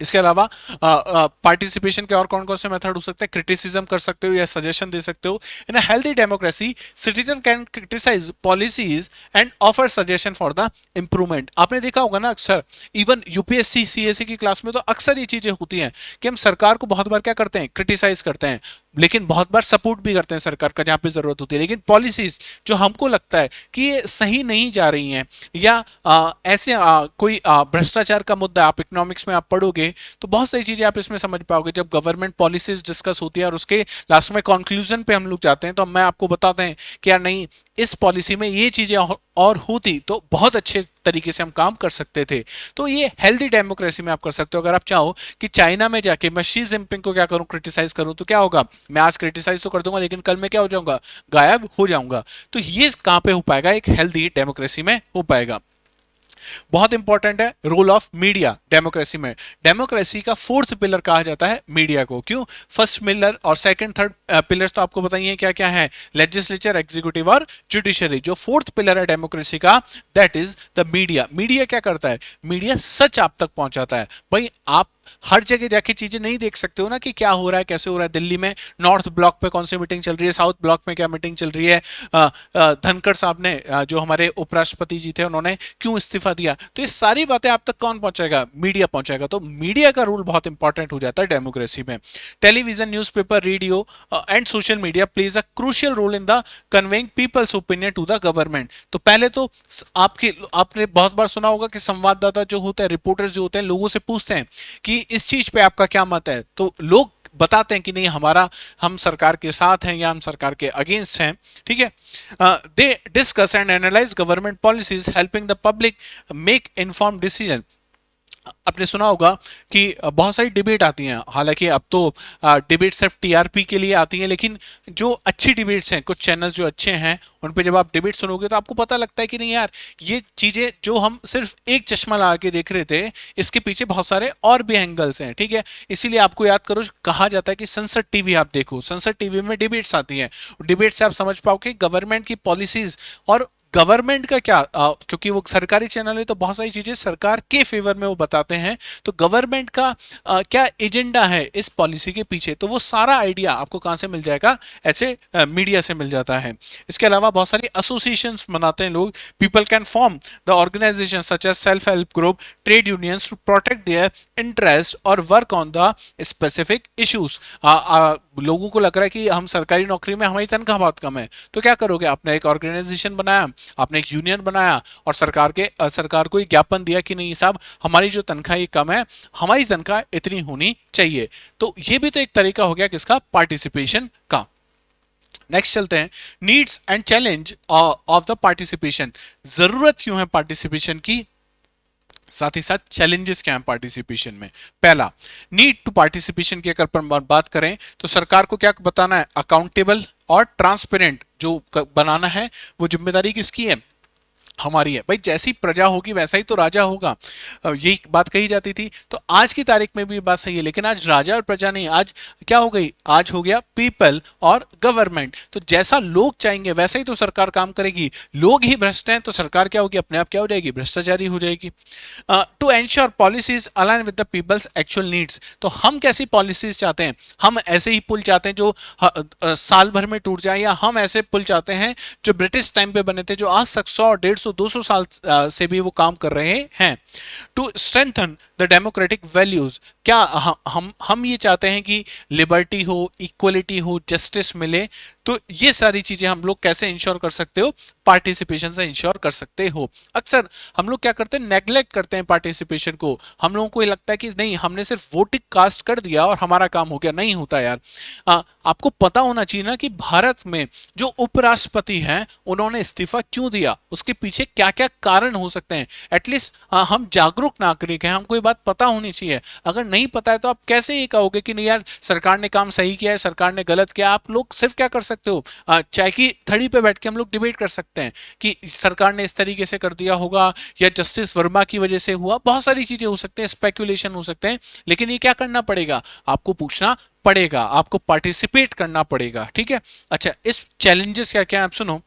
इसके अलावा पार्टिसिपेशन के और कौन कौन से मेथड हो सकते हैं? क्रिटिसिज्म कर सकते हो या सजेशन दे सकते हो। In a healthy democracy citizen can criticise policies and offer suggestion for the improvement. आपने देखा होगा ना, अक्सर इवन यूपीएससी सीएससी की क्लास में तो अक्सर ये चीजें होती हैं कि हम सरकार को बहुत बार क्या करते हैं? क्रिटिसाइज करते हैं, लेकिन बहुत बार सपोर्ट भी करते हैं सरकार का जहां पे जरूरत होती है। लेकिन पॉलिसीज जो हमको लगता है कि ये सही नहीं जा रही हैं, या ऐसे कोई भ्रष्टाचार का मुद्दा, आप इकोनॉमिक्स में आप पढ़ोगे तो बहुत सारी चीजें आप इसमें समझ पाओगे। जब गवर्नमेंट पॉलिसीज डिस्कस होती है और उसके लास्ट में कंक्लूजन पे हम लोग जाते हैं, तो मैं आपको बताते हैं कि यार नहीं, इस पॉलिसी में ये चीजें और होती तो बहुत अच्छे तरीके से हम काम कर सकते थे। तो ये हेल्दी डेमोक्रेसी में आप कर सकते हो। अगर आप चाहो कि चाइना में जाके मैं शी जिनपिंग को क्या करूं? क्रिटिसाइज करूं, तो क्या होगा? मैं आज क्रिटिसाइज तो कर दूंगा, लेकिन कल मैं क्या हो जाऊंगा? गायब हो जाऊंगा। तो ये कहां पे हो पाएगा? एक हेल्दी डेमोक्रेसी में हो पाएगा। बहुत इंपॉर्टेंट है रोल ऑफ मीडिया डेमोक्रेसी में। डेमोक्रेसी का फोर्थ पिलर कहा जाता है मीडिया को। क्यों? फर्स्ट पिलर और सेकंड थर्ड पिलर्स तो आपको बताइए क्या क्या है? लेजिस्लेचर, एग्जीक्यूटिव और जुडिशरी। जो फोर्थ पिलर है डेमोक्रेसी का, that is the media. Media क्या करता है? मीडिया सच आप तक पहुंचाता है। भाई आप हर जगह जाके चीजें नहीं देख सकते हो ना कि क्या हो रहा है, कैसे हो रहा है। दिल्ली में नॉर्थ ब्लॉक पे कौन सी मीटिंग चल रही है, साउथ ब्लॉक में क्या मीटिंग चल रही है, धनखड़ साहब ने जो हमारे उपराष्ट्रपति जी थे उन्होंने क्यों इस्तीफा दिया। तो ये सारी बातें आप तक कौन पहुंचाएगा? मीडिया पहुंचाएगा। तो मीडिया का रोल बहुत इंपॉर्टेंट हो जाता है डेमोक्रेसी में। Television, newspaper, radio and social media plays a crucial role in the conveying people's opinion to the government. तो पहले तो आपने बहुत बार सुना होगा कि संवाददाता जो होते हैं, रिपोर्टर्स जो होते हैं, लोगों से पूछते हैं कि इस चीज पे आपका क्या मत है। तो लोग बताते हैं कि नहीं, हम सरकार के साथ हैं या हम सरकार के अगेंस्ट हैं। ठीक है। They discuss and analyse government policies helping the public make informed decision. आपने सुना होगा कि बहुत सारी डिबेट आती हैं। हालांकि अब तो डिबेट सिर्फ टीआरपी के लिए आती हैं, लेकिन जो अच्छी डिबेट्स हैं, कुछ चैनल्स जो अच्छे हैं, उन पे जब आप डिबेट सुनोगे तो आपको पता लगता है कि नहीं यार, ये चीजें जो हम सिर्फ एक चश्मा लगा के देख रहे थे, इसके पीछे बहुत सारे और भी एंगल्स हैं। ठीक है। इसीलिए आपको याद करो, कहा जाता है कि संसद टीवी आप देखो, संसद टीवी में डिबेट्स आती हैं। डिबेट से आप समझ पाओ कि गवर्नमेंट की पॉलिसीज और गवर्नमेंट का क्या, क्योंकि वो सरकारी चैनल है तो बहुत सारी चीजें सरकार के फेवर में वो बताते हैं। तो गवर्नमेंट का क्या एजेंडा है इस पॉलिसी के पीछे, तो वो सारा आइडिया आपको कहां से मिल जाएगा? ऐसे मीडिया से मिल जाता है। इसके अलावा बहुत सारी एसोसिएशंस बनाते हैं लोग। People can form the organisation such as self help group, trade unions to protect their interest और work on the specific issues. लोगों को लग रहा है कि हम सरकारी नौकरी में हमारी तनख्वाह बहुत कम है, तो क्या करोगे? आपने एक ऑर्गेनाइजेशन बनाया, आपने एक यूनियन बनाया और सरकार को ज्ञापन दिया कि नहीं साहब, हमारी जो तनख्वाह ये कम है, हमारी तनख्वाह इतनी होनी चाहिए। तो ये भी तो एक तरीका हो गया किसका? पार्टिसिपेशन का। नेक्स्ट चलते हैं, needs and challenge of the participation. जरूरत क्यों है पार्टिसिपेशन की, साथ ही साथ चैलेंजेस क्या हैं पार्टिसिपेशन में। पहला, नीड टू पार्टिसिपेशन की अगर बात करें तो सरकार को क्या बताना है? अकाउंटेबल और ट्रांसपेरेंट जो बनाना है, वो जिम्मेदारी किसकी है? हमारी है। भाई जैसी प्रजा होगी वैसा ही तो राजा होगा, यही बात कही जाती थी। तो आज की तारीख में भी बात सही है, लेकिन आज राजा और प्रजा नहीं, आज क्या हो गई? आज हो गया पीपल और गवर्नमेंट। तो जैसा लोग चाहेंगे वैसा ही तो सरकार काम करेगी। लोग ही भ्रष्ट हैं तो सरकार क्या होगी? अपने आप क्या हो जाएगी? भ्रष्टाचारी हो जाएगी। To ensure policies align with the people's actual needs. तो हम कैसी पॉलिसीज चाहते हैं? हम ऐसे ही पुल चाहते हैं जो साल भर में टूट जाए, या हम ऐसे पुल चाहते हैं जो ब्रिटिश टाइम पे बने थे, जो आज तक 100, 150, 200 साल से भी वो काम कर रहे हैं। To strengthen the democratic values. क्या हम ये चाहते हैं कि लिबर्टी हो, इक्वलिटी हो, जस्टिस मिले। तो ये सारी चीजें हम लोग कैसे इंश्योर कर सकते हो? पार्टिसिपेशन से इंश्योर कर सकते हो। अक्सर हम लोग क्या करते हैं? नेग्लेक्ट करते हैं पार्टिसिपेशन को। हम लोगों को ये लगता है कि नहीं, हमने सिर्फ वोटिंग कास्ट कर दिया और हमारा काम हो गया। नहीं होता यार। आपको पता होना चाहिए ना कि भारत में जो उपराष्ट्रपति हैं उन्होंने इस्तीफा क्यों दिया, उसके पीछे क्या क्या कारण हो सकते हैं। एटलीस्ट हम जागरूक नागरिक हैं, हमको ये बात पता होनी चाहिए। अगर नहीं पता है तो आप कैसे ये कहोगे कि नहीं यार सरकार ने काम सही किया है, सरकार ने गलत किया। आप लोग सिर्फ क्या कर सकते हो? चाय की थड़ी पे बैठ के हम लोग डिबेट कर सकते हैं कि सरकार ने इस तरीके से कर दिया होगा या जस्टिस वर्मा की वजह से हुआ। बहुत सारी चीजें हो सकते हैं, स्पेकुलेशन हो सकते हैं, लेकिन ये क्या करना पड़ेगा? आपको पूछना पड़ेगा, आपको पार्टिसिपेट करना पड़ेगा। ठीक है। अच्छा, इस चैलेंजेस क्या क्या है आप सुनो।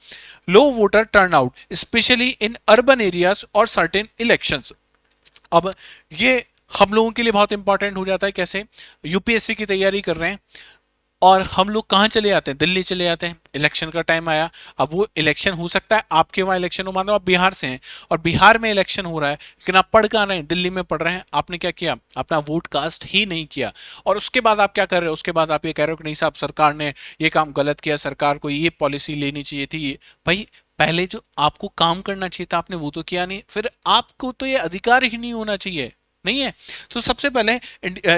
Low voter turnout specially in urban areas और सर्टेन इलेक्शंस। अब ये हम लोगों के लिए बहुत इंपॉर्टेंट हो जाता है। कैसे? यूपीएससी की तैयारी कर रहे हैं और हम लोग कहाँ चले जाते हैं? दिल्ली चले जाते हैं। इलेक्शन का टाइम आया, अब वो इलेक्शन हो सकता है आपके वहाँ इलेक्शन हो, मान लो आप बिहार से हैं और बिहार में इलेक्शन हो रहा है, लेकिन आप पढ़ कहाँ रहे हैं? दिल्ली में पढ़ रहे हैं। आपने क्या किया? अपना वोट कास्ट ही नहीं किया। और उसके बाद आप क्या कर रहे हो? उसके बाद आप ये कह रहे हो कि नहीं साहब, सरकार ने ये काम गलत किया, सरकार को ये पॉलिसी लेनी चाहिए थी। भाई, पहले जो आपको काम करना चाहिए था आपने वो तो किया नहीं, फिर आपको तो ये अधिकार ही नहीं होना चाहिए, नहीं है। तो सबसे पहले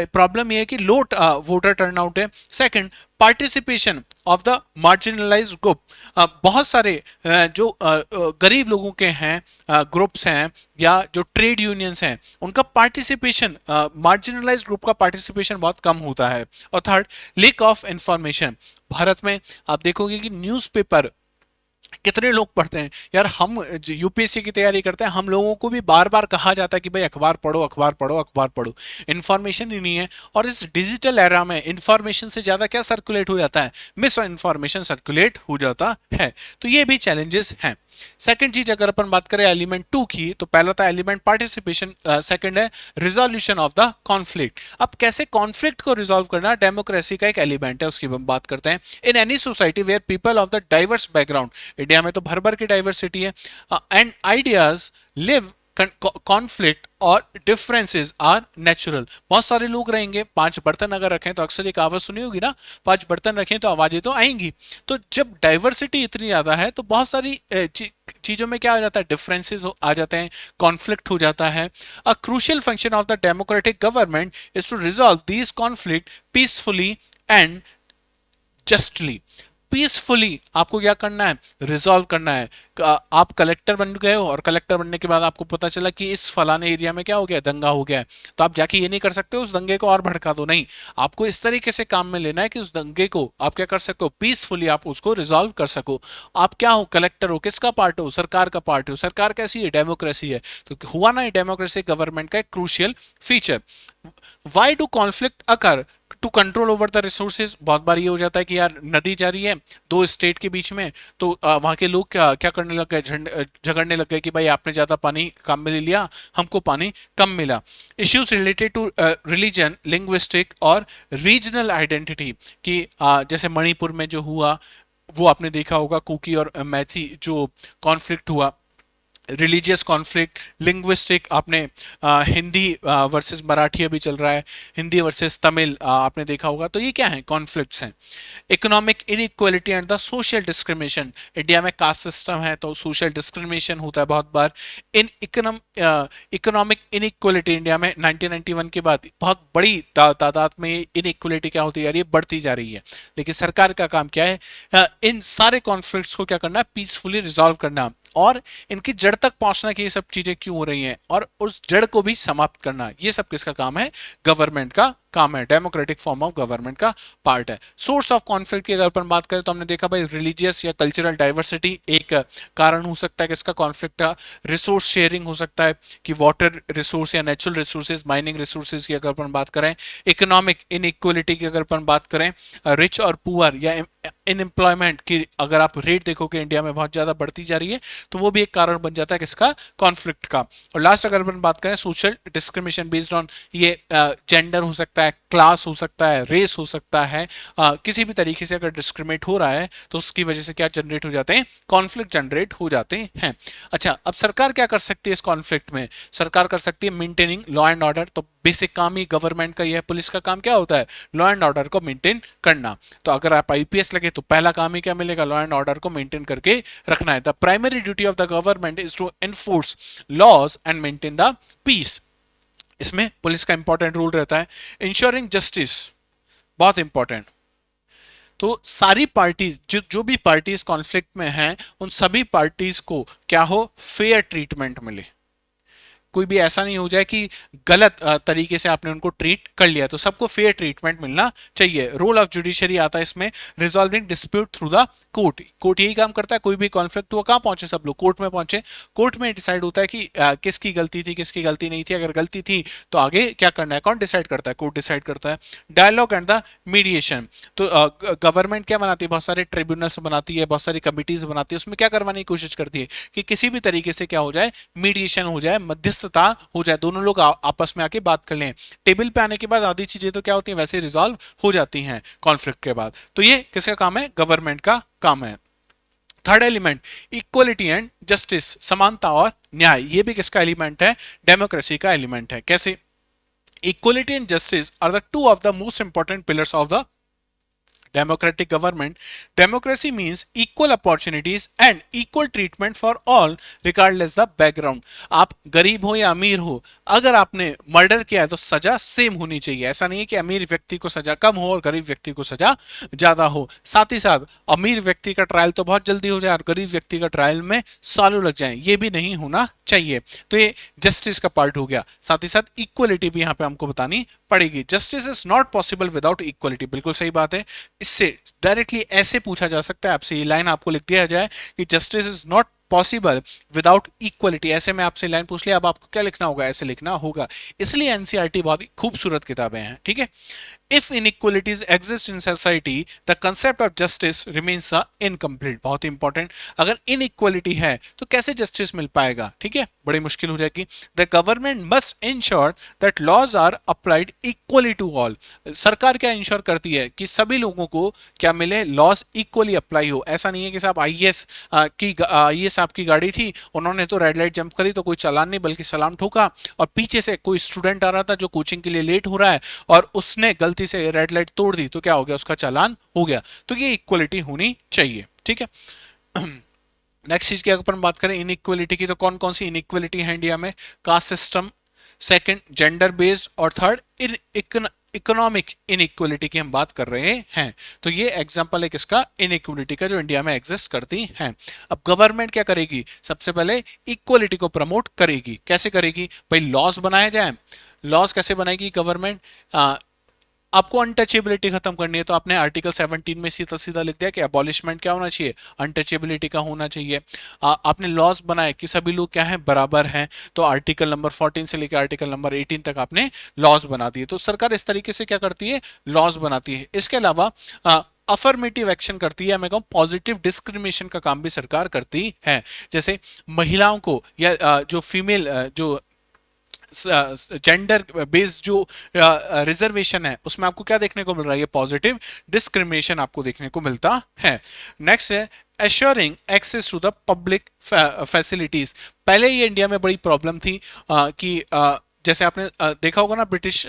प्रॉब्लम ये है कि लो वोटर टर्नआउट है। Second, participation of the marginalised group. बहुत सारे जो गरीब लोगों के हैं ग्रुप्स हैं या जो ट्रेड यूनियंस हैं, उनका पार्टिसिपेशन, मार्जिनलाइज्ड ग्रुप का पार्टिसिपेशन बहुत कम होता है। और third, lake of information. Bharat में आप देखोगे कि न्यूज़पेपर कितने लोग पढ़ते हैं यार? हम यूपीएससी की तैयारी करते हैं, हम लोगों को भी बार बार कहा जाता है कि भाई अखबार पढ़ो, अखबार पढ़ो, अखबार पढ़ो। इन्फॉर्मेशन ही नहीं है। और इस डिजिटल एरा में इन्फॉर्मेशन से ज्यादा क्या सर्कुलेट हो जाता है? मिस इन्फॉर्मेशन सर्कुलेट हो जाता है। तो ये भी चैलेंजेस हैं। सेकंड चीज अगर अपन बात करें एलिमेंट 2 की, तो पहला था एलिमेंट पार्टिसिपेशन, सेकंड है रिजोल्यूशन ऑफ द कॉन्फ्लिक्ट। अब कैसे कॉन्फ्लिक्ट को रिजोल्व करना डेमोक्रेसी का एक एलिमेंट है, उसकी हम बात करते हैं। In any society where people of the diverse background, India में तो भर भर की डाइवर्सिटी है, एंड आइडियाज लिव, कॉन्फ्लिक्ट और डिफरेंसेस आर नेचुरल। बहुत सारे लोग रहेंगे, 5 बर्तन अगर रखें तो अक्सर एक कहावत सुनी होगी ना, 5 बर्तन रखें तो आवाजें तो आएंगी। तो जब डाइवर्सिटी इतनी ज्यादा है तो बहुत सारी चीजों में क्या आ जाता है? डिफरेंसेस आ जाते हैं, कॉन्फ्लिक्ट हो जाता है। A crucial function of the democratic government is to resolve these conflict peacefully and justly. Peacefully आपको क्या करना है? रिजॉल्व करना है। आप कलेक्टर बन गए हो और कलेक्टर बनने के बाद आपको पता चला कि इस फलाने एरिया में क्या हो गया? दंगा हो गया है। तो आप जाके ये नहीं कर सकते उस दंगे को और भड़का दो, नहीं। आपको इस तरीके से काम में लेना है कि उस दंगे को आप क्या कर सको? पीसफुली आप उसको रिजॉल्व कर सको। आप क्या हो? कलेक्टर हो। किसका पार्ट हो? सरकार का पार्ट हो। सरकार कैसी है? डेमोक्रेसी है। तो हुआ ना, डेमोक्रेसी गवर्नमेंट का एक crucial feature. Why do conflict occur? To control over the resources. बहुत बार ये हो जाता है कि यार नदी जा रही है दो स्टेट के बीच में, तो वहां के लोग क्या क्या करने लग गए? झगड़ने लग गए कि भाई आपने ज्यादा पानी काम में ले लिया, हमको पानी कम मिला। Issues related to religion, linguistic और रीजनल आइडेंटिटी कि जैसे मणिपुर में जो हुआ वो आपने देखा होगा, कुकी और मैथी जो कॉन्फ्लिक्ट हुआ, रिलीजियस कॉन्फ्लिक्ट, लिंग्विस्टिक आपने हिंदी वर्सेस मराठी अभी चल रहा है, हिंदी वर्सेस तमिल आपने देखा होगा। तो ये क्या है? कॉन्फ्लिक्ट्स हैं। Economic inequality and the social discrimination. India में कास्ट सिस्टम है तो सोशल डिस्क्रिमिनेशन होता है बहुत बार। इन इकोनॉमिक इनइक्वालिटी इंडिया में 1991 के बाद बहुत बड़ी तादाद में इनइक्वालिटी क्या होती है यार? ये बढ़ती जा रही है। लेकिन सरकार का काम क्या है? इन सारे कॉन्फ्लिक्ट्स को क्या करना है? पीसफुली रिजॉल्व करना और इनकी जड़ तक पहुंचना कि ये सब चीजें क्यों हो रही हैं और उस जड़ को भी समाप्त करना। ये सब किसका काम है? गवर्नमेंट का काम है। डेमोक्रेटिक फॉर्म ऑफ गवर्नमेंट का पार्ट है। सोर्स ऑफ कॉन्फ्लिक्ट की अगर अपन बात करें तो हमने देखा भाई रिलीजियस या कल्चरल डाइवर्सिटी एक कारण हो सकता है किसका? कॉन्फ्लिक्ट का। रिसोर्स शेयरिंग हो सकता है कि वाटर रिसोर्स या नेचुरल रिसोर्सेज, माइनिंग रिसोर्सेज की अगर अपन बात करें। इकोनॉमिक इनइक्वालिटी की अगर अपन बात करें, रिच और पुअर या अनएम्प्लॉयमेंट की अगर आप रेट देखोगे इंडिया में बहुत ज्यादा बढ़ती जा रही है, तो वो भी एक कारण बन जाता है किसका? कॉन्फ्लिक्ट का। और लास्ट अगर अपन बात करें सोशल डिस्क्रिमिनेशन बेस्ड ऑन, ये जेंडर हो सकता है, क्लास हो सकता है, रेस हो सकता है, किसी भी तरीके से अगर डिस्क्रिमिनेट हो रहा है तो उसकी वजह से क्या जनरेट हो जाते हैं? कॉन्फ्लिक्ट जनरेट हो जाते हैं। अच्छा, अब सरकार क्या कर सकती है इस कॉन्फ्लिक्ट में? सरकार कर सकती है मेंटेनिंग लॉ एंड ऑर्डर। तो बेसिक काम ही गवर्नमेंट का ये है। पुलिस का काम क्या होता है? लॉ एंड ऑर्डर को मेंटेन करना। तो अगर आप आईपीएस लगे तो पहला काम ही क्या मिलेगा? लॉ एंड ऑर्डर को मेंटेन करके रखना है। The primary duty of the government is to enforce laws and maintain the peace. इसमें पुलिस का इंपॉर्टेंट रोल रहता है। इंश्योरिंग जस्टिस बहुत इंपॉर्टेंट। तो सारी पार्टीज जो भी पार्टीज कॉन्फ्लिक्ट में हैं, उन सभी पार्टीज को क्या हो? फेयर ट्रीटमेंट मिले। कोई भी ऐसा नहीं हो जाए कि गलत तरीके से आपने उनको ट्रीट कर लिया। तो सबको फेयर ट्रीटमेंट मिलना चाहिए। रोल ऑफ जुडिशरी आता है इसमें, resolving dispute through the court. Court यही काम करता है। कोई भी कॉन्फ्लिक्ट हुआ कहाँ पहुंचे सब लोग? कोर्ट में पहुंचे। कोर्ट में डिसाइड होता है कि किसकी गलती थी, किसकी गलती नहीं थी। अगर गलती थी तो आगे क्या करना है? कौन डिसाइड करता है? कोर्ट डिसाइड करता है। Dialogue and the mediation. तो गवर्नमेंट क्या बनाती है? बहुत सारे ट्रिब्यूनल्स बनाती है, बहुत सारी कमिटीज बनाती है। उसमें क्या करवाने की कोशिश करती है कि किसी भी तरीके से क्या हो जाए? मीडिएशन हो जाए, मध्यस्थ मध्यस्थता हो जाए, दोनों लोग आपस में आके बात कर लें। टेबल पे आने के बाद आधी चीजें तो क्या होती हैं, वैसे रिजॉल्व हो जाती हैं कॉन्फ्लिक्ट के बाद। तो ये किसका काम है, गवर्नमेंट का काम है। Third element equality and justice, समानता और न्याय, ये भी किसका एलिमेंट है, डेमोक्रेसी का एलिमेंट है। कैसे, equality and justice are the two of the most important pillars of the democratic government. Democracy means equal opportunities and equal treatment for all regardless the background. आप गरीब हो या अमीर हो, अगर आपने मर्डर किया है तो सजा सेम होनी चाहिए। ऐसा नहीं है कि अमीर व्यक्ति को सजा कम हो और गरीब व्यक्ति को सजा ज्यादा हो। साथ ही साथ अमीर व्यक्ति का ट्रायल तो बहुत जल्दी हो जाए और गरीब व्यक्ति का ट्रायल में सालों लग जाए, ये भी नहीं होना चाहिए। तो ये जस्टिस का पार्ट हो गया। साथ ही साथ इक्वलिटी भी यहाँ पे हमको बतानी पड़ेगी। Justice is not possible without equality, बिल्कुल सही बात है। इससे डायरेक्टली ऐसे पूछा जा सकता है आपसे, ये लाइन आपको लिख दिया जाए कि justice is not possible without equality, ऐसे में आपसे लाइन पूछ लिया, अब आपको क्या लिखना होगा, ऐसे लिखना होगा। इसलिए एनसीईआरटी बहुत खूबसूरत किताबें हैं, ठीक है। If inequalities exist in society the concept of justice remains incomplete, बहुत इंपॉर्टेंट। अगर इनइक्वलिटी है तो कैसे जस्टिस मिल पाएगा, ठीक है, बड़ी मुश्किल हो जाएगी। The government must ensure that laws are applied equally to all, सरकार क्या इंश्योर करती है कि सभी लोगों को क्या मिले, लॉज इक्वली अप्लाई हो। ऐसा नहीं है कि साहब आईएएस आपकी गाड़ी थी, उन्होंने तो रेड लाइट जंप करी तो कोई चालान नहीं बल्कि सलाम ठोका, और पीछे से कोई स्टूडेंट आ रहा था जो कोचिंग के लिए लेट हो रहा है और उसने गलती से रेड लाइट तोड़ दी तो क्या हो गया, उसका चालान हो गया। तो ये इक्वलिटी होनी चाहिए, ठीक है। नेक्स्ट चीज की अगर अपन बात करें इनइक्वलिटी की, तो कौन कौन सी इनइक्वलिटी है इंडिया में, caste system, second gender based, और थर्ड इकोनॉमिक इनइक्वलिटी की हम बात कर रहे हैं। तो ये एग्जांपल है किसका, इनइक्वलिटी का, जो इंडिया में एग्जिस्ट करती है। अब गवर्नमेंट क्या करेगी, सबसे पहले इक्वलिटी को प्रमोट करेगी। कैसे करेगी भाई, लॉज बनाए जाए। लॉज कैसे बनाएगी गवर्नमेंट, आपको अनटचेबिलिटी खत्म करनी है तो आपने आर्टिकल 17 में सीधा सीधा लिख दिया कि अबॉलिशमेंट क्या होना चाहिए, अनटचेबिलिटी का होना चाहिए। आपने लॉज बनाए कि सभी लोग क्या हैं, बराबर हैं, तो आर्टिकल नंबर 14 से लेकर आर्टिकल नंबर 18 तक आपने लॉज बना दिए। तो सरकार इस तरीके से क्या करती है, लॉज बनाती है। इसके अलावा अफर्मेटिव एक्शन करती है, मैं कहूँ पॉजिटिव डिस्क्रिमिनेशन का काम भी सरकार करती है। जैसे महिलाओं को या जो फीमेल जो जेंडर बेस्ड जो रिजर्वेशन है उसमें आपको क्या देखने को मिल रहा है, ये पॉजिटिव डिस्क्रिमिनेशन आपको देखने को मिलता है। नेक्स्ट है assuring access to the public facilities. पहले ये इंडिया में बड़ी प्रॉब्लम थी कि जैसे आपने देखा होगा ना, ब्रिटिश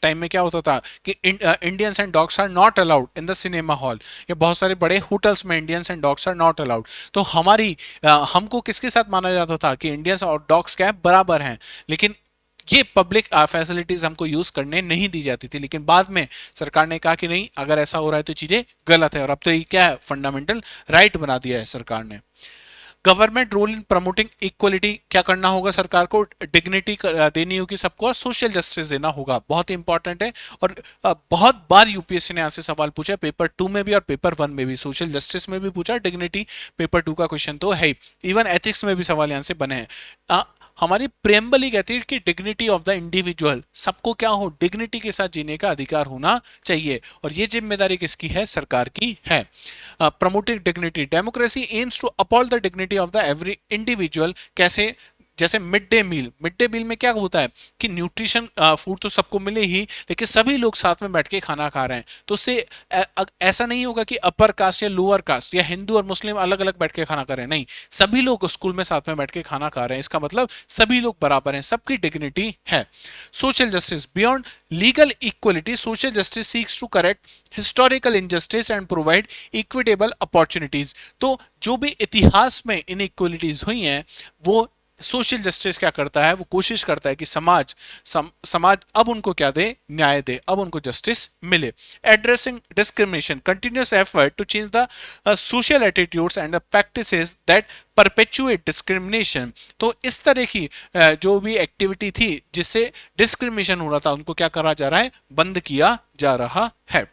टाइम में क्या होता था कि Indians and dogs are not allowed in the cinema hall, या बहुत सारे बड़े होटल्स में Indians and dogs are not allowed. तो हमको किसके साथ माना जाता था कि इंडियंस और डॉग्स क्या है, बराबर हैं, लेकिन ये पब्लिक फैसिलिटीज हमको यूज करने नहीं दी जाती थी। लेकिन बाद में सरकार ने कहा कि नहीं, अगर ऐसा हो रहा है तो चीजें गलत है, और अब तो ये क्या है, फंडामेंटल राइट बना दिया है सरकार ने। Government role in promoting equality, क्या करना होगा सरकार को, डिग्निटी देनी होगी सबको और सोशल जस्टिस देना होगा, बहुत इंपॉर्टेंट है। और बहुत बार यूपीएससी ने यहाँ से सवाल पूछा, पेपर 2 में भी और पेपर 1 में भी, सोशल जस्टिस में भी पूछा, डिग्निटी पेपर 2 का क्वेश्चन तो है, इवन एथिक्स में भी सवाल यहाँ से बने हैं। हमारी प्रेम्बल ही कहती है कि डिग्निटी ऑफ द इंडिविजुअल, सबको क्या हो, डिग्निटी के साथ जीने का अधिकार होना चाहिए, और ये जिम्मेदारी किसकी है, सरकार की है। Promoting dignity, democracy aims to uphold the dignity of the every individual. कैसे, जैसे मिड डे मील में क्या होता है कि न्यूट्रिशन फूड तो सबको मिले ही, लेकिन सभी लोग साथ में बैठ के खाना खा रहे हैं, तो उससे ऐसा नहीं होगा कि अपर कास्ट या लोअर कास्ट या हिंदू और मुस्लिम अलग अलग बैठ के खाना खा रहे हैं, नहीं, सभी लोग स्कूल में साथ में बैठ के खाना खा रहे हैं, इसका मतलब सभी लोग बराबर हैं, सबकी डिग्निटी है। Social justice, beyond legal equality social justice seeks to correct historical injustice and provide equitable opportunities. तो जो भी इतिहास में इनइक्वलिटीज हुई हैं, वो सोशल जस्टिस क्या करता है, वो कोशिश करता है कि समाज अब उनको क्या दे, न्याय दे, अब उनको जस्टिस मिले। Addressing discrimination, continuous effort to change the social attitudes and the practices that perpetuate discrimination. तो इस तरह की जो भी एक्टिविटी थी जिससे डिस्क्रिमिनेशन हो रहा था, उनको क्या करा जा रहा है, बंद किया जा रहा है।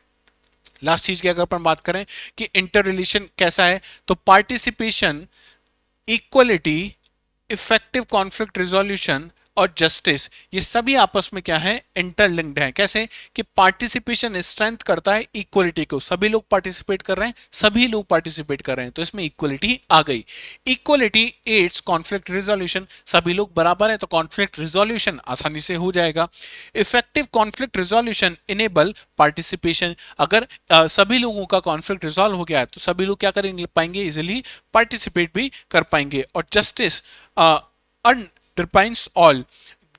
लास्ट चीज की अगर अपन बात करें कि इंटर रिलेशन कैसा है, तो participation, equality, effective conflict resolution, और जस्टिस, ये सभी आपस में क्या है, इंटरलिंक्ड है। कैसे कि पार्टिसिपेशन स्ट्रेंथ करता है इक्वलिटी को, सभी लोग पार्टिसिपेट कर रहे हैं, सभी लोग पार्टिसिपेट कर रहे हैं, तो इसमें इक्वलिटी आ गई। इक्वलिटी एड्स कॉन्फ्लिक्ट रिजोल्यूशन, सभी लोग बराबर हैं तो कॉन्फ्लिक्ट रिजोल्यूशन आसानी से हो जाएगा। Effective conflict resolution enable participation, अगर सभी लोगों का कॉन्फ्लिक्ट रिजोल्व हो गया है तो सभी लोग क्या करेंगे, पाएंगे, इजिली पार्टिसिपेट भी कर पाएंगे। और justice underpins all.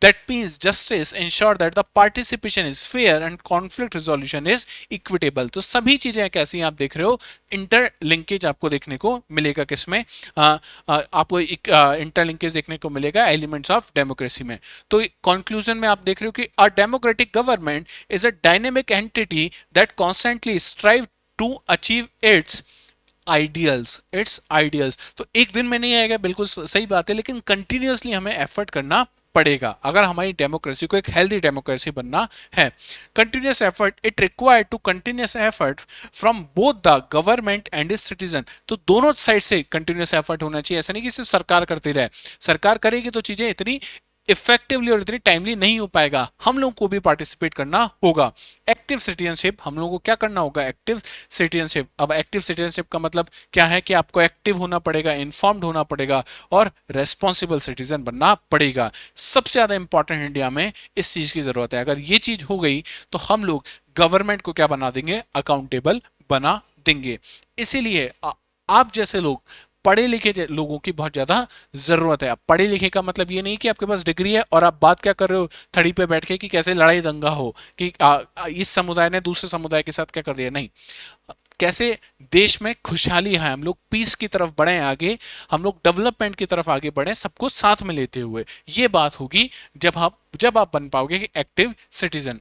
That means justice ensure that the participation is fair and conflict resolution is equitable. तो सभी चीजें कैसी आप देख रहे हो, इंटरलिंकेज आपको देखने को मिलेगा किसमें, आपको एक इंटरलिंकेज देखने को मिलेगा एलिमेंट्स ऑफ डेमोक्रेसी में। तो कंक्लूजन में आप देख रहे हो कि a democratic government is a dynamic entity that constantly strive to achieve its ideals. तो एक दिन में नहीं आएगा, बिल्कुल सही बात है, लेकिन कंटिन्यूअसली हमें एफर्ट करना पड़ेगा अगर हमारी डेमोक्रेसी को एक हेल्दी डेमोक्रेसी बनना है। Continuous effort, it required to continuous effort from both the government and its citizen. तो दोनों साइड से कंटिन्यूअस एफर्ट होना चाहिए, ऐसा नहीं कि सिर्फ सरकार करती रहे। सरकार करेगी तो चीजें इतनी इफेक्टिवली और इतनी टाइमली नहीं हो पाएगा, हम लोगों को भी पार्टिसिपेट करना होगा। एक्टिव सिटीजनशिप, हम लोगों को क्या करना होगा, एक्टिव सिटीजनशिप। अब एक्टिव सिटीजनशिप का मतलब क्या है कि आपको एक्टिव होना पड़ेगा, इन्फॉर्म्ड होना पड़ेगा और रेस्पॉन्सिबल सिटीजन बनना पड़ेगा। सबसे ज्यादा इंपॉर्टेंट इंडिया में इस चीज की जरूरत है। अगर ये चीज हो गई तो हम लोग गवर्नमेंट को क्या बना देंगे, अकाउंटेबल बना देंगे। इसीलिए आप जैसे लोग, पढ़े लिखे लोगों की बहुत ज्यादा जरूरत है। अब पढ़े लिखे का मतलब ये नहीं कि आपके पास डिग्री है और आप बात क्या कर रहे हो थड़ी पे बैठ के कि कैसे लड़ाई दंगा हो, कि इस समुदाय ने दूसरे समुदाय के साथ क्या कर दिया, नहीं। कैसे देश में खुशहाली है, हम लोग पीस की तरफ बढ़े आगे, हम लोग डेवलपमेंट की तरफ आगे बढ़े, सबको साथ में लेते हुए, ये बात होगी जब आप बन पाओगे एक्टिव सिटीजन।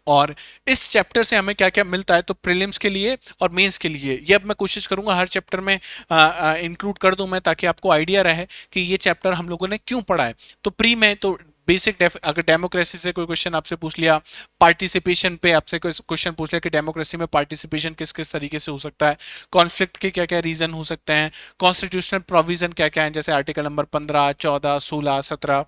और इस चैप्टर से हमें क्या क्या मिलता है, तो प्रीलिम्स के लिए और मेंस के लिए ये अब मैं कोशिश करूंगा हर चैप्टर में इंक्लूड कर दूं मैं, ताकि आपको आइडिया रहे कि ये चैप्टर हम लोगों ने क्यों पढ़ा है। तो प्री में तो बेसिक, अगर डेमोक्रेसी से कोई क्वेश्चन आपसे पूछ लिया, पार्टिसिपेशन पे आपसे कोई क्वेश्चन पूछ लिया कि डेमोक्रेसी में पार्टिसिपेशन किस किस तरीके से हो सकता है, कॉन्फ्लिक्ट के क्या क्या रीजन हो सकते हैं, कॉन्स्टिट्यूशनल प्रोविजन क्या क्या है, जैसे article number 15, 14, 16, 17,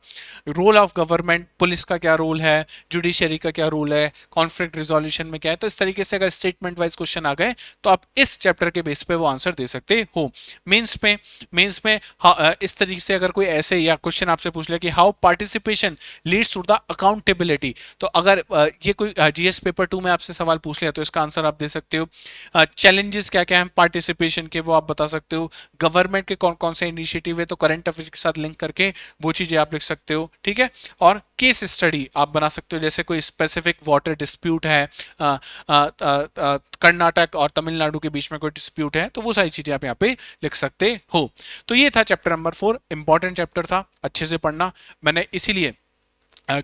role of government, police का क्या रोल है, जुडिशरी का क्या रोल है, कॉन्फ्लिक्ट रिजोल्यूशन में क्या है। तो इस तरीके से अगर स्टेटमेंट वाइज क्वेश्चन आ गए तो आप इस चैप्टर के बेस पे वो आंसर दे सकते हो। मेंस में इस तरीके से अगर कोई ऐसे या क्वेश्चन आपसे पूछ लिया कि how participation leads to the accountability, तो अगर ये कोई जीएस पेपर 2 में आपसे सवाल पूछ लिया तो इसका आंसर आप दे सकते हो। चैलेंजेस क्या क्या हैं पार्टिसिपेशन के, वो आप बता सकते हो। गवर्नमेंट के कौन कौन से इनिशिएटिव है तो करंट अफेयर के साथ लिंक करके वो चीजें आप लिख सकते हो, ठीक है। और केस स्टडी आप बना सकते हो, जैसे कोई स्पेसिफिक वाटर डिस्प्यूट है, कर्नाटक और तमिलनाडु के बीच में कोई डिस्प्यूट है, तो वो सारी चीजें आप यहाँ पे लिख सकते हो। तो ये था चैप्टर नंबर 4, इंपॉर्टेंट चैप्टर था, अच्छे से पढ़ना। मैंने इसीलिए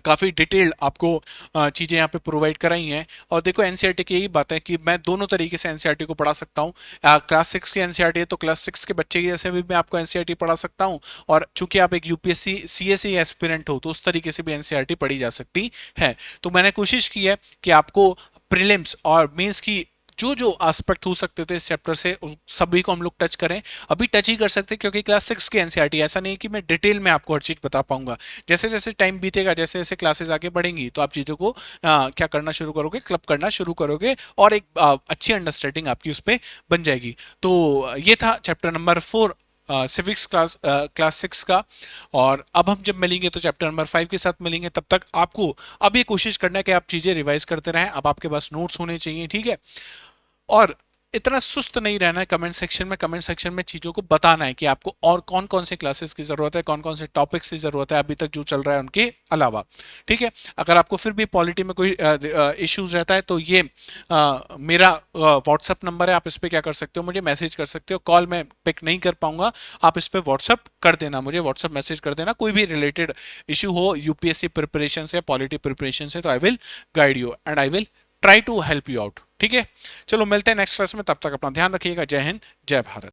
काफ़ी डिटेल्ड आपको चीज़ें यहाँ पे प्रोवाइड कराई हैं। और देखो एनसीईआरटी की यही बात है कि मैं दोनों तरीके से एनसीईआरटी को पढ़ा सकता हूँ। क्लास 6 की एनसीईआरटी है तो क्लास 6 के बच्चे की जैसे भी मैं आपको एनसीईआरटी पढ़ा सकता हूँ, और चूंकि आप एक यूपीएससी सीएसई एस्पिरेंट हो तो उस तरीके से भी एनसीईआरटी पढ़ी जा सकती है। तो मैंने कोशिश की है कि आपको प्रीलिम्स और मेंस की जो जो एस्पेक्ट हो सकते थे इस चैप्टर से सभी को हम लोग टच करें। अभी टच ही कर सकते हैं क्योंकि क्लास 6 की एनसीईआरटी, ऐसा नहीं कि मैं डिटेल में आपको हर चीज बता पाऊंगा। जैसे जैसे टाइम बीतेगा, जैसे जैसे क्लासेस आगे बढ़ेंगी तो आप चीजों को क्या करना शुरू करोगे, क्लब करना शुरू करोगे, और एक अच्छी अंडरस्टैंडिंग आपकी उस पर बन जाएगी। तो ये था चैप्टर नंबर 4 सिविक्स क्लास 6 का। और अब हम जब मिलेंगे तो चैप्टर नंबर 5 के साथ मिलेंगे। तब तक आपको अब ये कोशिश करना है कि आप चीजें रिवाइज करते रहें। अब आपके पास नोट्स होने चाहिए, ठीक है। और इतना सुस्त नहीं रहना है कमेंट सेक्शन में चीजों को बताना है कि आपको और कौन कौन से क्लासेस की जरूरत है, कौन कौन से टॉपिक्स की जरूरत है अभी तक जो चल रहा है उनके अलावा, ठीक है। अगर आपको फिर भी पॉलिटी में कोई इश्यूज रहता है तो ये मेरा व्हाट्सअप नंबर है, आप इस पर क्या कर सकते हो, मुझे मैसेज कर सकते हो। कॉल में पिक नहीं कर पाऊंगा, आप इस पर व्हाट्सअप कर देना, मुझे व्हाट्सअप मैसेज कर देना। कोई भी रिलेटेड इशू हो यूपीएससी प्रिपरेशन से, पॉलिटी प्रिपरेशन से, तो I will guide you and I will try to help you out, ठीक है। चलो मिलते हैं नेक्स्ट क्लास में, तब तक अपना ध्यान रखिएगा। जय हिंद, जय भारत।